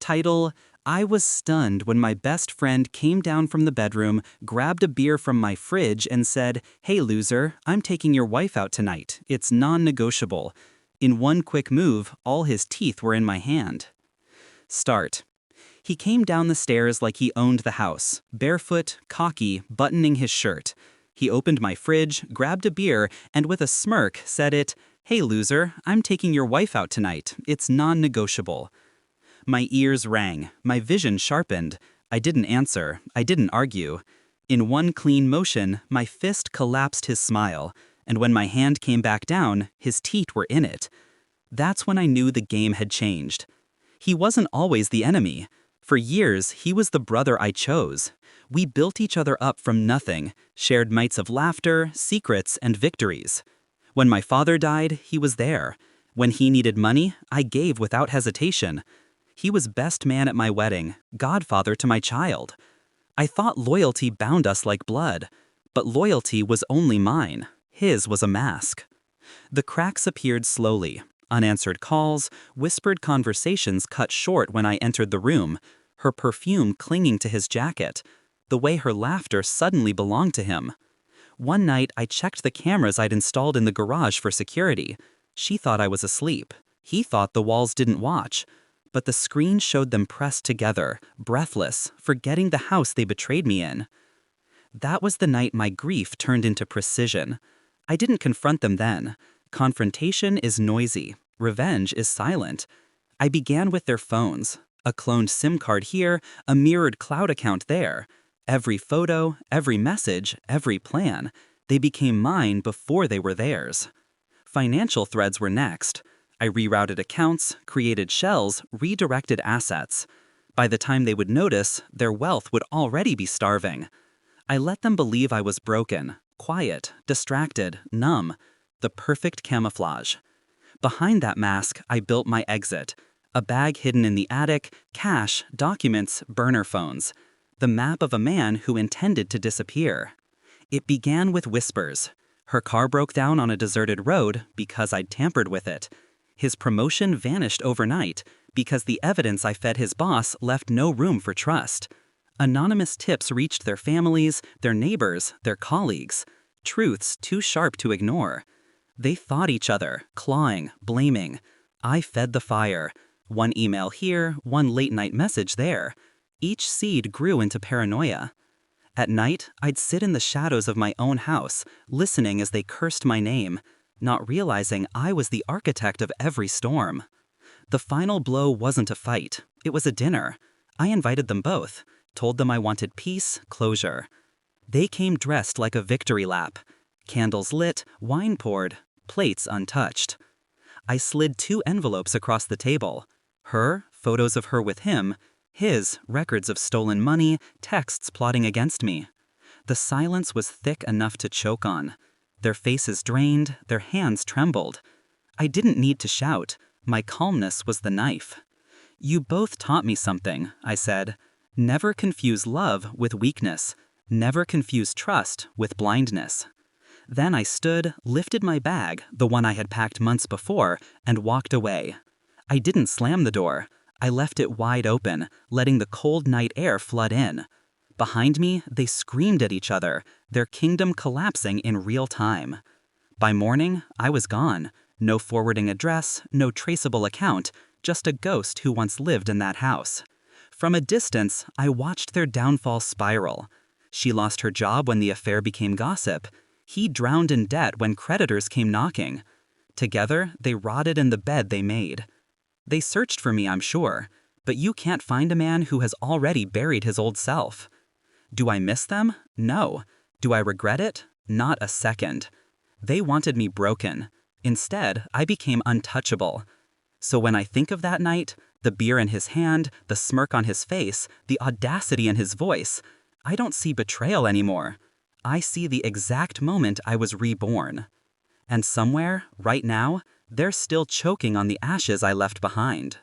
Title: I was stunned when my best friend came down from the bedroom, grabbed a beer from my fridge, and said, "Hey loser, I'm taking your wife out tonight. It's non-negotiable." In one quick move, all his teeth were in my hand. Start. He came down the stairs like he owned the house, barefoot, cocky, buttoning his shirt. He opened my fridge, grabbed a beer, and with a smirk said, "Hey loser, I'm taking your wife out tonight. It's non-negotiable." My ears rang, my vision sharpened. I didn't answer, I didn't argue. In one clean motion, my fist collapsed his smile, and when my hand came back down, his teeth were in it. That's when I knew the game had changed. He wasn't always the enemy. For years, he was the brother I chose. We built each other up from nothing, shared nights of laughter, secrets, and victories. When my father died, he was there. When he needed money, I gave without hesitation. He was best man at my wedding, godfather to my child. I thought loyalty bound us like blood, but loyalty was only mine. His was a mask. The cracks appeared slowly. Unanswered calls, whispered conversations cut short when I entered the room, her perfume clinging to his jacket, the way her laughter suddenly belonged to him. One night, I checked the cameras I'd installed in the garage for security. She thought I was asleep. He thought the walls didn't watch. But the screen showed them pressed together, breathless, forgetting the house they betrayed me in. That was the night my grief turned into precision. I didn't confront them then. Confrontation is noisy. Revenge is silent. I began with their phones. A cloned SIM card here, a mirrored cloud account there. Every photo, every message, every plan. They became mine before they were theirs. Financial threads were next. I rerouted accounts, created shells, redirected assets. By the time they would notice, their wealth would already be starving. I let them believe I was broken, quiet, distracted, numb. The perfect camouflage. Behind that mask, I built my exit. A bag hidden in the attic, cash, documents, burner phones. The map of a man who intended to disappear. It began with whispers. Her car broke down on a deserted road because I'd tampered with it. His promotion vanished overnight because the evidence I fed his boss left no room for trust. Anonymous tips reached their families, their neighbors, their colleagues. Truths too sharp to ignore. They fought each other, clawing, blaming. I fed the fire. One email here, one late-night message there. Each seed grew into paranoia. At night, I'd sit in the shadows of my own house, listening as they cursed my name, not realizing I was the architect of every storm. The final blow wasn't a fight. It was a dinner. I invited them both, told them I wanted peace, closure. They came dressed like a victory lap. Candles lit, wine poured, plates untouched. I slid 2 envelopes across the table. Her, photos of her with him. His, records of stolen money, texts plotting against me. The silence was thick enough to choke on. Their faces drained, their hands trembled. I didn't need to shout. My calmness was the knife. "You both taught me something," I said. "Never confuse love with weakness. Never confuse trust with blindness." Then I stood, lifted my bag, the one I had packed months before, and walked away. I didn't slam the door. I left it wide open, letting the cold night air flood in. Behind me, they screamed at each other, their kingdom collapsing in real time. By morning, I was gone. No forwarding address, no traceable account, just a ghost who once lived in that house. From a distance, I watched their downfall spiral. She lost her job when the affair became gossip. He drowned in debt when creditors came knocking. Together, they rotted in the bed they made. They searched for me, I'm sure, but you can't find a man who has already buried his old self. Do I miss them? No. Do I regret it? Not a second. They wanted me broken. Instead, I became untouchable. So when I think of that night, the beer in his hand, the smirk on his face, the audacity in his voice, I don't see betrayal anymore. I see the exact moment I was reborn. And somewhere, right now, they're still choking on the ashes I left behind.